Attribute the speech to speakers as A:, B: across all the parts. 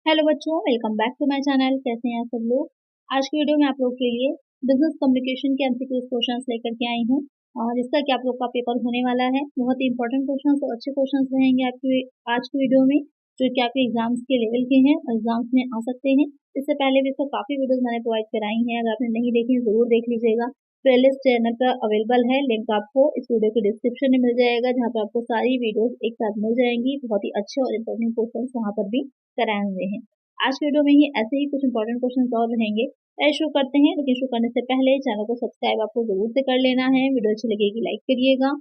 A: Hello बच्चों, welcome back to my channel. कैसे हैं आप सब लोग। आज की वीडियो में आप लोग के लिए बिजनेस कम्युनिकेशन के एमसीक्यू क्वेश्चंस लेकर के आई हूँ और इसका कि आप लोग का पेपर होने वाला है। बहुत ही इंपॉर्टेंट क्वेश्चंस और अच्छे क्वेश्चंस रहेंगे आपके आज की वीडियो में, जो कि आपके एग्जाम्स के लेवल के हैं और एग्जाम्स में आ सकते हैं। इससे पहले भी इसको काफ़ी वीडियोज़ मैंने प्रोवाइड कराई हैं, अगर आपने नहीं देखी ज़रूर देख लीजिएगा। प्लेलिस्ट चैनल पर अवेलेबल है, लिंक आपको इस वीडियो के डिस्क्रिप्शन में मिल जाएगा, जहाँ पर आपको सारी वीडियोज़ एक साथ मिल जाएंगी। बहुत ही अच्छे और इम्पोर्टेंट क्वेश्चंस वहाँ पर भी कराए हुए हैं। आज की वीडियो में ही ऐसे ही कुछ इंपॉर्टेंट क्वेश्चन और रहेंगे। शुरू करते हैं, लेकिन शुरू करने से पहले चैनल को सब्सक्राइब आपको जरूर से कर लेना है। वीडियो अच्छी लगेगी लाइक करिएगा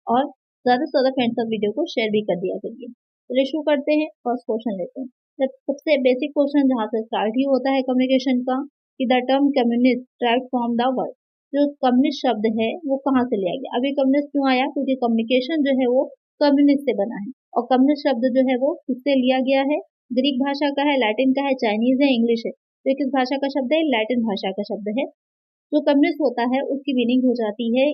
A: और ज़्यादा से ज़्यादा फ्रेंड्स तक वीडियो को शेयर भी कर दिया करिए। चलिए शुरू करते हैं, फर्स्ट क्वेश्चन लेते हैं। सबसे बेसिक क्वेश्चन जहाँ से स्टार्ट ही होता है कम्युनिकेशन का, कि the term communist derived from the word. जो कम्युनिस्ट शब्द है वो कहाँ से लिया गया। अभी कम्युनिस्ट क्यों आया, क्योंकि कम्युनिकेशन जो है वो कम्युनिस्ट से बना है और कम्युनिस्ट शब्द जो है वो किससे लिया गया है, ग्रीक भाषा का है, लैटिन का है, चाइनीज है, इंग्लिश है। तो किस भाषा का शब्द है, लैटिन भाषा का शब्द है। जो कम्युनिस्ट होता है उसकी मीनिंग हो जाती है,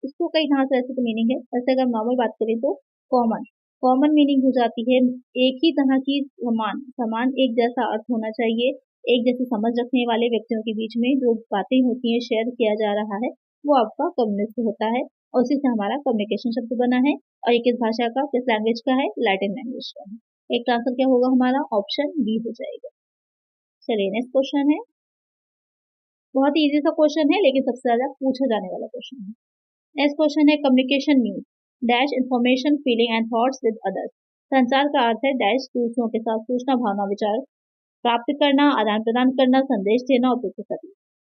A: इसको कई तरह से ऐसे तो मीनिंग है, वैसे अगर नॉर्मल बात करें तो कॉमन कॉमन मीनिंग हो जाती है। एक ही तरह की समान समान एक जैसा अर्थ होना चाहिए, एक जैसी समझ रखने वाले व्यक्तियों के बीच में जो बातें होती हैं, शेयर किया जा रहा है, वो आपका कम्युनिस्ट होता है और उसी से हमारा कम्युनिकेशन शब्द बना है। और ये किस भाषा का, किस लैंग्वेज का है, लैटिन लैंग्वेज का है। एक का आंसर क्या होगा हमारा, ऑप्शन बी हो जाएगा। चलिए नेक्स्ट क्वेश्चन है, बहुत ही इजी सा क्वेश्चन है लेकिन सबसे ज्यादा पूछा जाने वाला क्वेश्चन है। नेक्स्ट क्वेश्चन है, communication means dash information feeling and thoughts with others. संचार का अर्थ है डैश दूसरों के साथ सूचना, भावना, विचार प्राप्त करना, आदान प्रदान करना, संदेश देना और प्रतिक्रिया।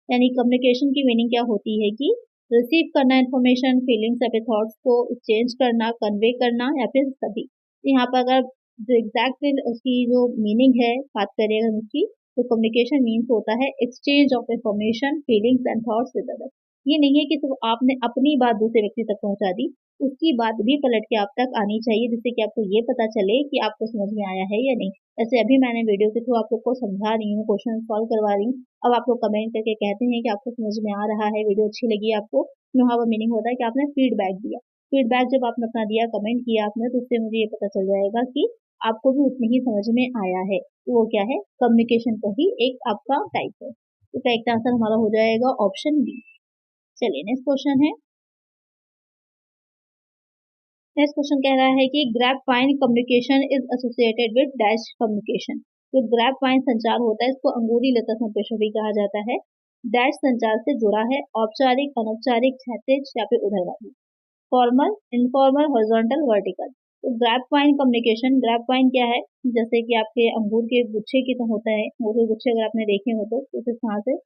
A: यानी कम्युनिकेशन की मीनिंग क्या होती है कि रिसीव करना इन्फॉर्मेशन, फीलिंग्स या फिर थॉट्स को एक्सचेंज करना, कन्वे करना या फिर सभी। यहाँ पर अगर जो एग्जैक्ट उसकी जो मीनिंग है बात करें अगर उसकी, तो कम्युनिकेशन मीन्स होता है exchange of information, feelings and thoughts with other. ये नहीं है कि सिर्फ आपने अपनी बात दूसरे व्यक्ति तक पहुंचा दी, उसकी बात भी पलट के आप तक आनी चाहिए, जिससे कि आपको ये पता चले कि आपको समझ में आया है या नहीं। जैसे अभी मैंने वीडियो के थ्रू आप लोग को समझा रही हूँ, क्वेश्चन सॉल्व करवा रही हूँ, अब आप लोग कमेंट करके कहते हैं कि आपको समझ में आ रहा है, वीडियो अच्छी लगी आपको। यहाँ वो मीनिंग होता है कि आपने फीडबैक दिया। फीडबैक जब आपने अपना दिया, कमेंट किया आपने, तो उससे मुझे ये पता चल जाएगा कि आपको भी उतनी ही समझ में आया है। तो वो क्या है, कम्युनिकेशन का ही एक आपका टाइप है। तो करेक्ट आंसर हमारा हो जाएगा ऑप्शन बी। चलिए नेक्स्ट क्वेश्चन है। नेक्स्ट क्वेश्चन कह रहा है कि grapevine communication is associated with dash communication. जो ग्रैपवाइन संचार होता है इसको अंगूरी लता संप्रेषण भी कहा जाता है। डैश संचार से जुड़ा है, औपचारिक, अनौपचारिक, क्षैतिज या फिर ऊर्ध्वाधर, फॉर्मल, इनफॉर्मल, हॉरिजॉन्टल, वर्टिकल। तो ग्रैपवाइन कम्युनिकेशन, ग्रैपवाइन क्या है, जैसे कि आपके अंगूर के गुच्छे की तो होता है, अंगूर के गुच्छे अगर आपने देखे हो तो इस तरह से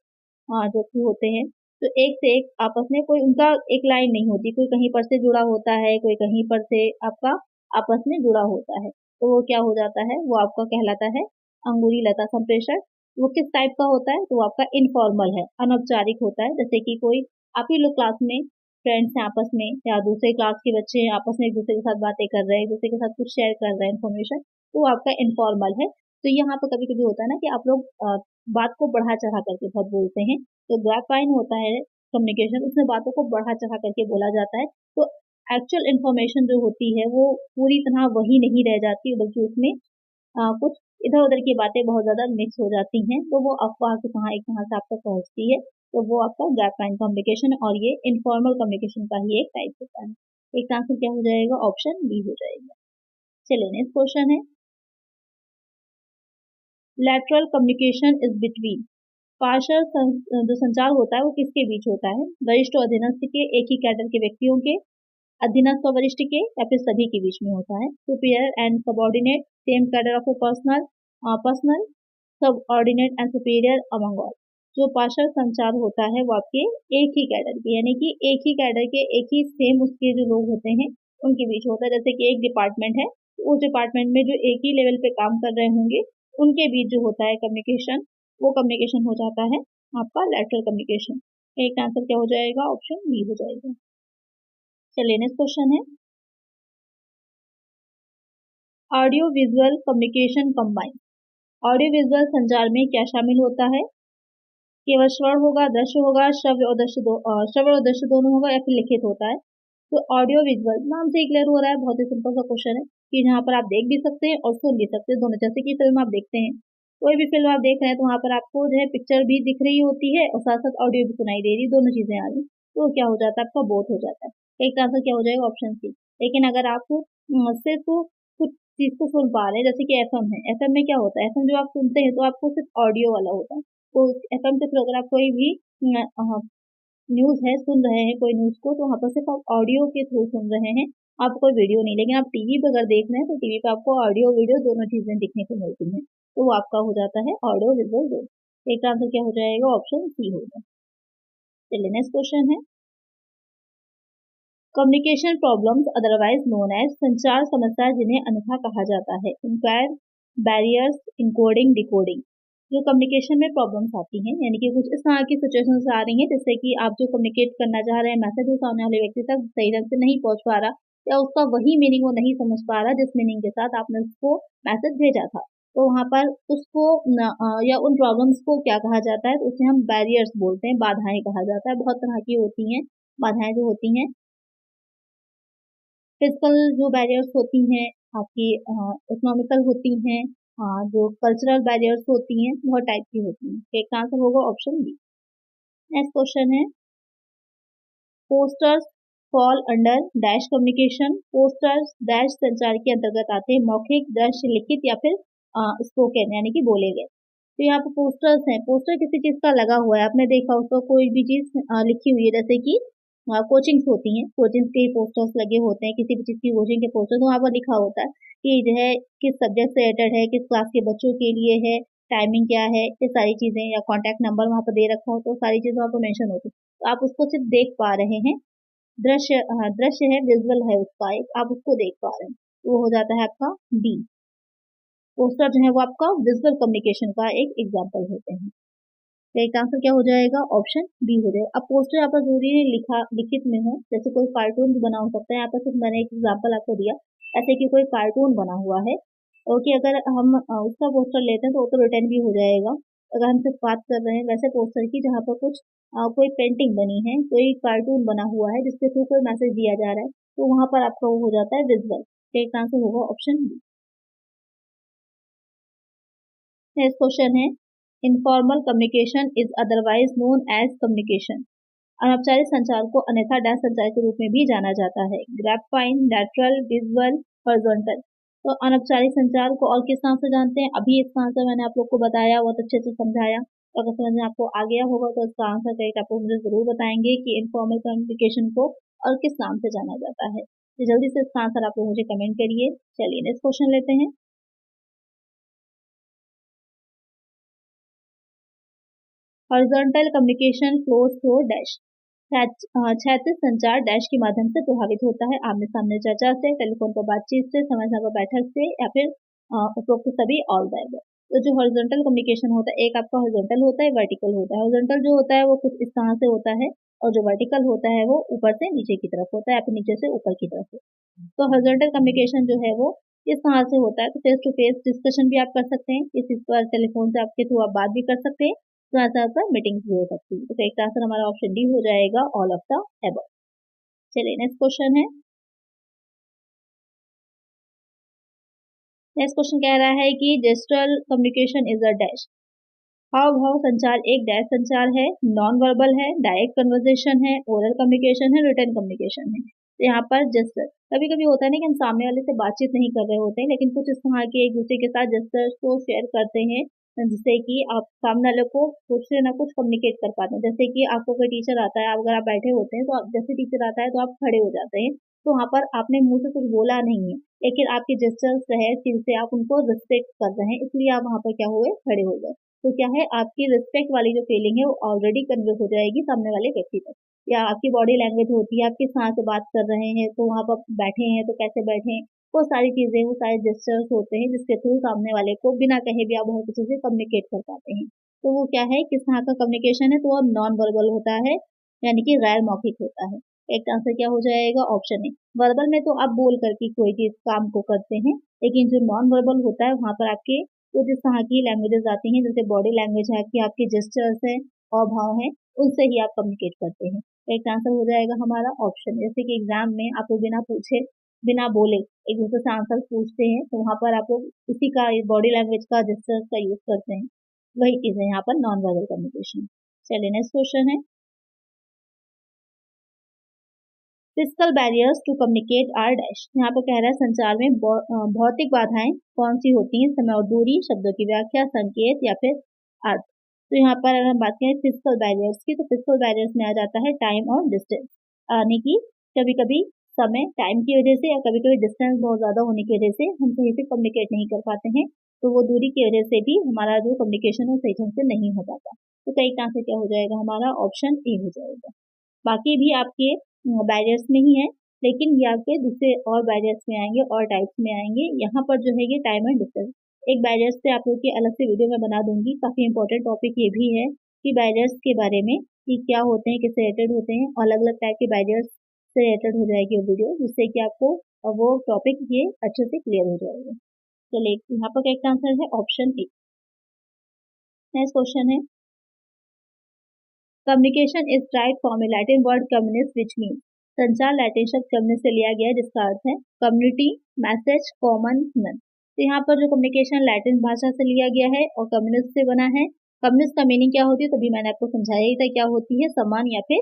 A: जो कि होते हैं, तो एक से एक आपस में कोई उनका एक लाइन नहीं होती, कोई कहीं पर से जुड़ा होता है, कोई कहीं पर से आपका आपस में जुड़ा होता है। तो वो क्या हो जाता है, वो आपका कहलाता है अंगूरी लता संप्रेषण। वो किस टाइप का होता है, तो वो आपका इनफॉर्मल है, अनौपचारिक होता है। जैसे कि कोई आप ही लोग क्लास में फ्रेंड्स हैं आपस में, या दूसरे क्लास के बच्चे हैं आपस में एक दूसरे के साथ बातें कर रहे हैं, एक दूसरे के साथ कुछ शेयर कर रहे हैं इन्फॉर्मेशन, तो वो आपका इनफॉर्मल है। तो यहाँ पर कभी कभी होता है ना कि आप लोग बात को बढ़ा चढ़ा करके बहुत बोलते हैं, तो ग्रैपवाइन होता है कम्युनिकेशन, उसमें बातों को बढ़ा चढ़ा करके बोला जाता है। तो एक्चुअल इन्फॉर्मेशन जो होती है वो पूरी तरह वही नहीं रह जाती, बल्कि उसमें कुछ इधर उधर की बातें बहुत ज्यादा मिक्स हो जाती हैं, तो वो अफवाह की तरह एक तरह से आप तक पहुंचती है। तो वो आपका ग्रैपवाइन कम्युनिकेशन और ये इनफॉर्मल कम्युनिकेशन का ही एक टाइप होता है। एक आंसर क्या हो जाएगा, ऑप्शन बी हो जाएगा। चलिए नेक्स्ट क्वेश्चन है, lateral communication is between. Partial जो संचार होता है वो किसके बीच होता है, वरिष्ठ और अधीनस्थ के, एक ही कैडर के व्यक्तियों के, अधीनस्थ और वरिष्ठ के, या फिर सभी के बीच में होता है। Superior and subordinate, same cadre of A personal, personal, subordinate and superior among all. जो पार्शल संचार होता है वो आपके एक ही कैडर के, यानी कि एक ही कैडर के, एक ही सेम उसके जो लोग होते हैं उनके बीच होता है। जैसे कि एक डिपार्टमेंट है, तो उस डिपार्टमेंट में जो एक ही लेवल पे काम कर रहे होंगे उनके बीच जो होता है कम्युनिकेशन, वो कम्युनिकेशन हो जाता है आपका लैटरल कम्युनिकेशन। एक आंसर क्या हो जाएगा, ऑप्शन बी हो जाएगा। चलिए नेक्स्ट क्वेश्चन है, audio visual communication combine. Audio visual संचार में क्या शामिल होता है, केवल श्रवण होगा, दृश्य होगा, श्रवण और दृश्य दोनों होगा, या फिर लिखित होता है। तो ऑडियो विजुअल नाम से ही क्लियर हो रहा है, बहुत ही सिंपल सा क्वेश्चन है कि जहाँ पर आप देख भी सकते हैं और सुन भी सकते हैं दोनों। जैसे कि फिल्म आप देखते हैं कोई भी फिल्म आप देख रहे हैं तो वहाँ पर आपको जो है पिक्चर भी दिख रही होती है और साथ साथ ऑडियो भी सुनाई दे रही है, दोनों चीजें आ रही, तो क्या हो जाता है आपका बोथ हो जाता है। एक आंसर क्या हो जाएगा ऑप्शन सी। लेकिन अगर आप सिर्फ कुछ चीज को सुन पा रहे हैं, जैसे कि एफएम है, एफएम में क्या होता है, एफएम जो आप सुनते हैं तो आपको सिर्फ ऑडियो वाला होता है, तो एफएम के थ्रू अगर आप कोई भी न्यूज है सुन रहे हैं कोई न्यूज को, तो वहाँ पर सिर्फ आप ऑडियो के थ्रू सुन रहे हैं, आप कोई वीडियो नहीं। लेकिन आप टीवी पे अगर देख रहे हैं तो टीवी पे आपको ऑडियो वीडियो दोनों चीजें दिखने को मिलती हैं, तो वो आपका हो जाता है ऑडियो विजुअल दोनों। एक आंसर क्या हो जाएगा ऑप्शन सी होगा। चलिए नेक्स्ट क्वेश्चन है, communication problems otherwise known as, संचार समस्या जिन्हें अन्यथा कहा जाता है, इंक्वायर, बैरियर्स, इनकोडिंग, डिकोडिंग। जो कम्युनिकेशन में प्रॉब्लम्स आती हैं, यानी कि कुछ इस तरह की सिचुएशंस आ रही हैं जिससे कि आप जो कम्युनिकेट करना चाह रहे हैं मैसेज वो सामने वाले व्यक्ति तक सही ढंग से नहीं पहुंच पा रहा, या उसका वही मीनिंग वो नहीं समझ पा रहा जिस मीनिंग के साथ आपने उसको मैसेज भेजा था, तो वहां पर उसको या उन प्रॉब्लम्स को क्या कहा जाता है, तो उसे हम बैरियर्स बोलते हैं, बाधाएं कहा जाता है। बहुत तरह की होती हैं बाधाएं जो होती हैं, फिजिकल जो बैरियर्स होती हैं, आपकी इकोनॉमिकल होती हैं, जो कल्चरल बैरियर्स होती हैं, बहुत टाइप की होती हैं। एक आंसर होगा ऑप्शन बी। नेक्स्ट क्वेश्चन है, posters fall under dash communication, posters dash संचार के अंतर्गत आते हैं, मौखिक, दृश्य, लिखित या फिर स्पोकन यानी कि बोले गए। तो यहाँ पर पोस्टर्स हैं, पोस्टर किसी चीज का लगा हुआ है, आपने देखा उसको कोई भी चीज लिखी हुई है, जैसे कि कोचिंग्स होती हैं, कोचिंग्स के पोस्टर्स लगे होते हैं, किसी भी चीज की कोचिंग के पोस्टर, तो वहाँ पर लिखा होता है कि जो है किस सब्जेक्ट से रिलेटेड है, किस क्लास के बच्चों के लिए है, टाइमिंग क्या है, ये सारी चीजें, या कॉन्टैक्ट नंबर वहाँ पर दे रखा हो, तो सारी चीजें वहाँ पर मेंशन होती है, तो आप उसको सिर्फ देख पा रहे हैं। दृश्य, दृश्य है, विजुअल है उसका एक, आप उसको देख पा रहे हैं, तो वो हो जाता है आपका डी। पोस्टर जो है वो आपका विजुअल कम्युनिकेशन का एक एग्जाम्पल होते हैं। तो एक आंसर क्या हो जाएगा ऑप्शन बी हो जाएगा। अब पोस्टर यहाँ पर जरूरी है लिखा लिखित में हो, जैसे कोई कार्टून भी बना हो सकता है, यहाँ पर सिर्फ मैंने एक एग्जाम्पल आपको दिया, ऐसे कि कोई कार्टून बना हुआ है, ओके, अगर हम उसका पोस्टर लेते हैं तो वो तो रिटर्न भी हो जाएगा। अगर हम सिर्फ बात कर रहे हैं वैसे पोस्टर की जहाँ पर कुछ कोई पेंटिंग बनी है, कोई कार्टून बना हुआ है जिसके थ्रू कोई मैसेज दिया जा रहा है, तो वहां पर आपका वो हो जाता है विजुअल। एक आंसर होगा ऑप्शन बी। नेक्स्ट क्वेश्चन है, informal communication is otherwise known as communication, अनौपचारिक संचार को अन्यथा डैश संचार के रूप में भी जाना जाता है, ग्राफाइन, लैटरल, विजुअल, हॉरिजॉन्टल। तो अनौपचारिक संचार को और किस नाम से जानते हैं, अभी इसका आंसर मैंने आप लोग को बताया, बहुत अच्छे से समझाया, तो अगर समझ में आपको आ गया होगा तो इसका आंसर करेक्ट आप मुझे जरूर बताएंगे कि इनफॉर्मल कम्युनिकेशन को और किस नाम से जाना जाता है। तो जल्दी से इसका आंसर आप लोग मुझे कमेंट करिए। चलिए नेक्स्ट क्वेश्चन लेते हैं, horizontal communication flows through dash, क्षैतिज संचार डैश के माध्यम से प्रभावित होता है, आमने सामने चर्चा से, टेलीफोन पर बातचीत से, समय समय पर बैठक से, या फिर उपरोक्त सभी ऑल द अबव। तो जो हॉरिजॉन्टल कम्युनिकेशन होता है, एक आपका हॉरिजॉन्टल होता है, वर्टिकल होता है। हॉरिजॉन्टल जो होता है वो कुछ इस तरह से होता है, और जो वर्टिकल होता है वो ऊपर से नीचे की तरफ होता है, या फिर नीचे से ऊपर की तरफ। तो हॉरिजॉन्टल कम्युनिकेशन जो है वो इस तरह से होता है, तो फेस टू फेस डिस्कशन भी आप कर सकते हैं, इस पर टेलीफोन से आपके थ्रू आप बात भी कर सकते हैं, तो ऐसा पर मीटिंग्स भी हो सकती है। तो एक आंसर हमारा ऑप्शन डी हो जाएगा ऑल ऑफ द अबव। चलिए नेक्स्ट क्वेश्चन है, नेक्स्ट क्वेश्चन कह रहा है कि digital communication is a dash, हाव भाव संचार एक डैश संचार है, नॉन वर्बल है, डायरेक्ट कन्वर्सेशन है, ओरल कम्युनिकेशन है, रिटर्न कम्युनिकेशन है। तो यहाँ पर जेस्टर, कभी कभी होता है ना कि हम सामने वाले से बातचीत नहीं कर रहे होते हैं, लेकिन कुछ इस तरह के एक दूसरे के साथ जेस्टर्स को शेयर करते हैं, जिससे कि आप सामने वाले को कुछ से ना कुछ कम्युनिकेट कर पाते हैं। जैसे कि आपको कोई टीचर आता है, अगर आप बैठे होते हैं तो आप जैसे टीचर आता है तो आप खड़े हो जाते हैं, तो वहाँ पर आपने मुंह से कुछ बोला नहीं है, लेकिन आपके जेस्टर्स है जिनसे आप उनको रिस्पेक्ट कर रहे हैं, इसलिए आप वहाँ पर क्या हुए खड़े हो गए। तो क्या है, आपकी रिस्पेक्ट वाली जो फीलिंग है वो ऑलरेडी कन्वे हो जाएगी सामने वाले व्यक्ति तक। या आपकी बॉडी लैंग्वेज होती है, आप किस तरह से बात कर रहे हैं, तो वहां पर बैठे हैं तो कैसे बैठे, वो सारी चीजें, वो सारे जेस्चर्स होते हैं जिसके थ्रू सामने वाले को बिना कहे भी आप बहुत अच्छे से कम्युनिकेट कर पाते हैं। तो वो क्या है, किस तरह का कम्युनिकेशन है, तो वो नॉन वर्बल होता है, यानी कि गैर मौखिक होता है। एक आंसर क्या हो जाएगा ऑप्शन ए। वर्बल में तो आप बोल करके कोई चीज काम को करते हैं, लेकिन जो नॉन वर्बल होता है वहां पर आपके तो जिस तरह की लैंग्वेजेस आती हैं, जैसे बॉडी लैंग्वेज है आपकी, आपके जेस्चर्स है और भाव है, उनसे ही आप कम्युनिकेट करते हैं। एक आंसर हो जाएगा हमारा ऑप्शन, जैसे कि एग्जाम में आपको बिना पूछे बिना बोले एक दूसरे से आंसर पूछते हैं, तो वहाँ पर आप लोग उसी का बॉडी लैंग्वेज का जेस्चर्स का यूज करते हैं, वही चीज़ है यहाँ पर नॉन वर्बल कम्युनिकेशन। चलिए नेक्स्ट क्वेश्चन है, physical barriers to communicate are dash. यहाँ पर कह रहा है संचार में भौतिक बाधाएं कौन सी होती हैं, समय और दूरी, शब्दों की व्याख्या, संकेत या फिर अर्थ। तो यहाँ पर अगर हम बात करें फिजिकल बैरियर्स की, तो फिजिकल बैरियर्स में आ जाता है टाइम और डिस्टेंस, यानी कि कभी कभी समय टाइम की वजह से या कभी कभी डिस्टेंस बहुत ज़्यादा होने की वजह से हम सही से कम्युनिकेट नहीं कर पाते हैं, तो वो दूरी की वजह से भी हमारा जो कम्युनिकेशन है सही ढंग से नहीं हो पाता। तो कई तरह से क्या हो जाएगा, हमारा ऑप्शन ए हो जाएगा। बाकी भी आपके बैरियर्स में ही है, लेकिन ये आपके दूसरे और बैरियर्स में आएंगे और टाइप्स में आएंगे। यहाँ पर जो है ये टाइम एंड डिस्टेंस, एक बैरियर्स पे आप लोग की अलग से वीडियो में बना दूंगी, काफी इंपॉर्टेंट टॉपिक ये भी है कि बैरियर्स के बारे में कि क्या होते हैं, किससे रिलेटेड होते हैं, अलग अलग टाइप के बैरियर्स से रिलेटेड हो जाएगी वो वीडियो, जिससे कि आपको वो टॉपिक ये अच्छे से क्लियर हो जाएगा। चलिए यहाँ पर करेक्ट आंसर है ऑप्शन ए। नेक्स्ट क्वेश्चन है, communication is right from A Latin word communis which mean. संचार लैटिन शब्द कम्युनिस से लिया गया है, जिसका अर्थ है कम्युनिटी, मैसेज, कॉमन, नन। तो यहाँ पर जो कम्युनिकेशन लैटिन भाषा से लिया गया है और कम्युनिस से बना है। कम्युनिस का मीनिंग क्या होती है, तभी मैंने आपको समझाया ही था क्या होती है, समान या फिर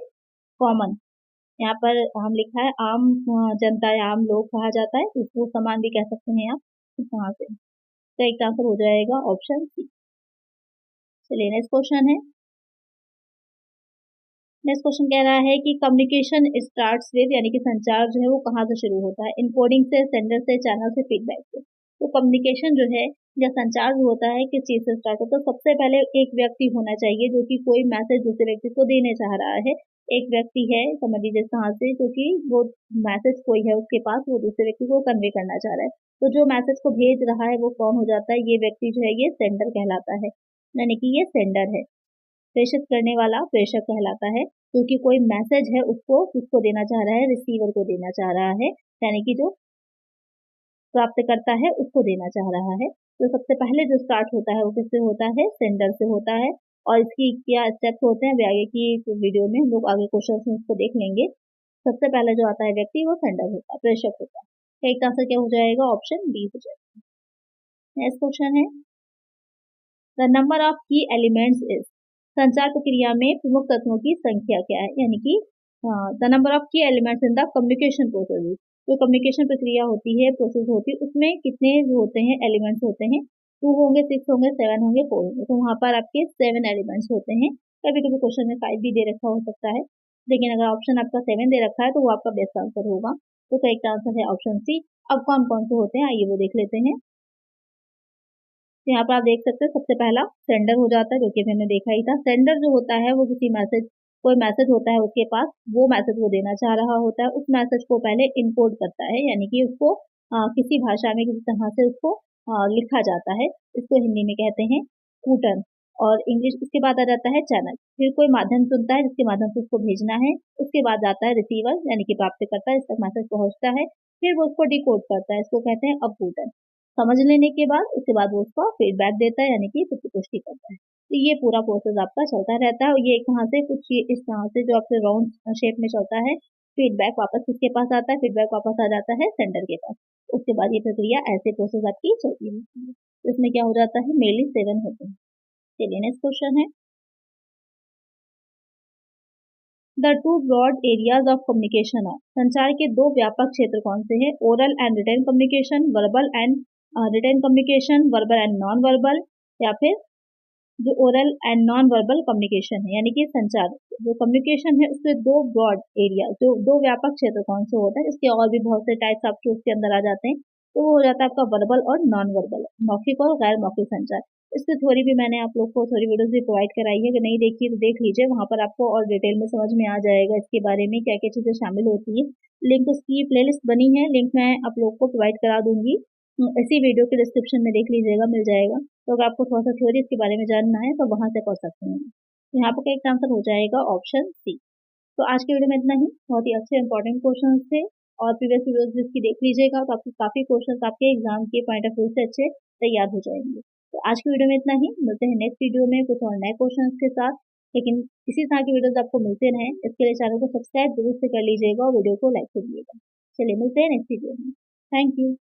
A: कॉमन। यहाँ पर हम लिखा है आम जनता या आम लोग कहा जाता है, उसको समान भी कह सकते हैं आप, वहाँ से। तो एक आंसर हो जाएगा ऑप्शन सी। चलिए नेक्स्ट क्वेश्चन है, नेक्स्ट क्वेश्चन कह रहा है कि कम्युनिकेशन स्टार्ट्स विद, यानी कि संचार जो है वो कहाँ से शुरू होता है, इनकोडिंग से, सेंडर से, चैनल से, फीडबैक से। तो कम्युनिकेशन जो है या संचार जो होता है किस चीज से स्टार्ट होता है, तो सबसे पहले एक व्यक्ति होना चाहिए जो कि कोई मैसेज दूसरे व्यक्ति को देने चाह रहा है। एक व्यक्ति है समझ लीजिए कहाँ से, जो कि वो मैसेज कोई है उसके पास, वो दूसरे व्यक्ति को कन्वे करना चाह रहा है, तो जो मैसेज को भेज रहा है वो कौन हो जाता है, ये व्यक्ति जो है ये सेंडर कहलाता है, यानी कि ये सेंडर है। प्रेषित करने वाला प्रेषक कहलाता है, क्योंकि कोई मैसेज है उसको किसको देना चाह रहा है, रिसीवर को देना चाह रहा है, यानी कि जो प्राप्त करता है उसको देना चाह रहा है। तो सबसे पहले जो स्टार्ट होता है वो किससे होता है, सेंडर से होता है। और इसकी क्या स्टेप्स होते हैं, आगे की वीडियो में हम लोग आगे क्वेश्चन में उसको देख लेंगे। सबसे पहले जो आता है व्यक्ति वो सेंडर होता है, प्रेषक होता है। तो एक आंसर क्या हो जाएगा, ऑप्शन बी हो जाएगा। नेक्स्ट क्वेश्चन है, द नंबर ऑफ की एलिमेंट्स इज। संचार प्रक्रिया में प्रमुख तत्वों की संख्या क्या है, यानी कि द नंबर ऑफ की elements in the communication process. जो कम्युनिकेशन प्रक्रिया होती है, प्रोसेस होती है, उसमें कितने होते हैं, एलिमेंट्स होते हैं, 2 होंगे, 6 होंगे, 7 होंगे, 4 होंगे। तो वहाँ पर आपके 7 एलिमेंट्स होते हैं। कभी कभी क्वेश्चन में 5 भी दे रखा हो सकता है, लेकिन अगर ऑप्शन आपका 7 दे रखा है तो वो आपका बेस्ट आंसर होगा। तो करेक्ट आंसर है ऑप्शन सी। अब कौन कौन से होते हैं आइए वो देख लेते हैं। तो यहाँ पर आप देख सकते हैं सबसे पहला सेंडर हो जाता है, जो कि मैंने देखा ही था। सेंडर जो होता है वो किसी मैसेज, कोई मैसेज होता है उसके पास, वो मैसेज वो देना चाह रहा होता है, उस मैसेज को पहले इनकोड करता है, यानी कि उसको किसी भाषा में किसी तरह से उसको लिखा जाता है। इसको हिंदी में कहते हैं कूटन और इंग्लिश। उसके बाद आ जाता है चैनल, फिर कोई माध्यम चुनता है जिसके माध्यम से उसको भेजना है। उसके बाद आता है रिसीवर, यानी कि प्राप्त करता है, इस तक मैसेज पहुंचता है, फिर वो उसको डिकोड करता है, इसको कहते हैं अपकूटन। समझ लेने के बाद उसके बाद वो उसका फीडबैक देता है, यानी कि पुष्टि करता है। तो ये पूरा प्रोसेस आपका चलता रहता है और ये एक तरह से कुछ इस तरह से जो आपके राउंड शेप में चलता है। फीडबैक वापस किसके पास आता है, फीडबैक वापस आ जाता है सेंडर के पास। उसके बाद ये प्रक्रिया ऐसे प्रोसेस आपकी चलती है। इसमें क्या हो जाता है, मेनली 7 होते हैं। चलिए नेक्स्ट क्वेश्चन है, the two broad areas of communication are. संचार के दो व्यापक क्षेत्र कौन से हैं, oral and written communication, verbal and written communication, verbal and non verbal, या फिर जो oral and non verbal communication है। यानी कि संचार जो कम्युनिकेशन है उसके दो ब्रॉड एरिया, जो दो व्यापक क्षेत्र कौन से होता है, इसके और भी बहुत से टाइप्स आपके उसके अंदर आ जाते हैं। तो वो हो जाता है आपका वर्बल और नॉन वर्बल, मौखिक और गैर मौखिक संचार। इसकी थोड़ी भी मैंने आप लोग को थोड़ी वीडियोस भी प्रोवाइड कराई है, अगर नहीं देखी तो देख लीजिए, वहां पर आपको और डिटेल में समझ में आ जाएगा इसके बारे में क्या क्या चीजें शामिल होती है। लिंक उसकी प्लेलिस्ट बनी है, लिंक मैं आप लोग को प्रोवाइड करा दूंगी, इसी वीडियो के डिस्क्रिप्शन में देख लीजिएगा, मिल जाएगा। तो अगर आपको थोड़ा सा थ्योरी इसके बारे में जानना है तो वहां से पढ़ सकते हैं। यहाँ पर एक आंसर हो जाएगा ऑप्शन सी। तो आज के वीडियो में इतना ही, बहुत ही अच्छे इंपॉर्टेंट क्वेश्चन थे और प्रीवियस वीडियोस भी इसकी देख लीजिएगा तो आपको काफी क्वेश्चन आपके एग्जाम के पॉइंट ऑफ व्यू से अच्छे तैयार हो जाएंगे। तो आज की वीडियो में इतना ही, मिलते हैं नेक्स्ट वीडियो में कुछ और नए क्वेश्चन के साथ। लेकिन इसी तरह की वीडियोस आपको मिलते रहे इसके लिए चैनल को सब्सक्राइब जरूर से कर लीजिएगा और वीडियो को लाइक करिएगा। चलिए मिलते हैं नेक्स्ट वीडियो में। Thank you.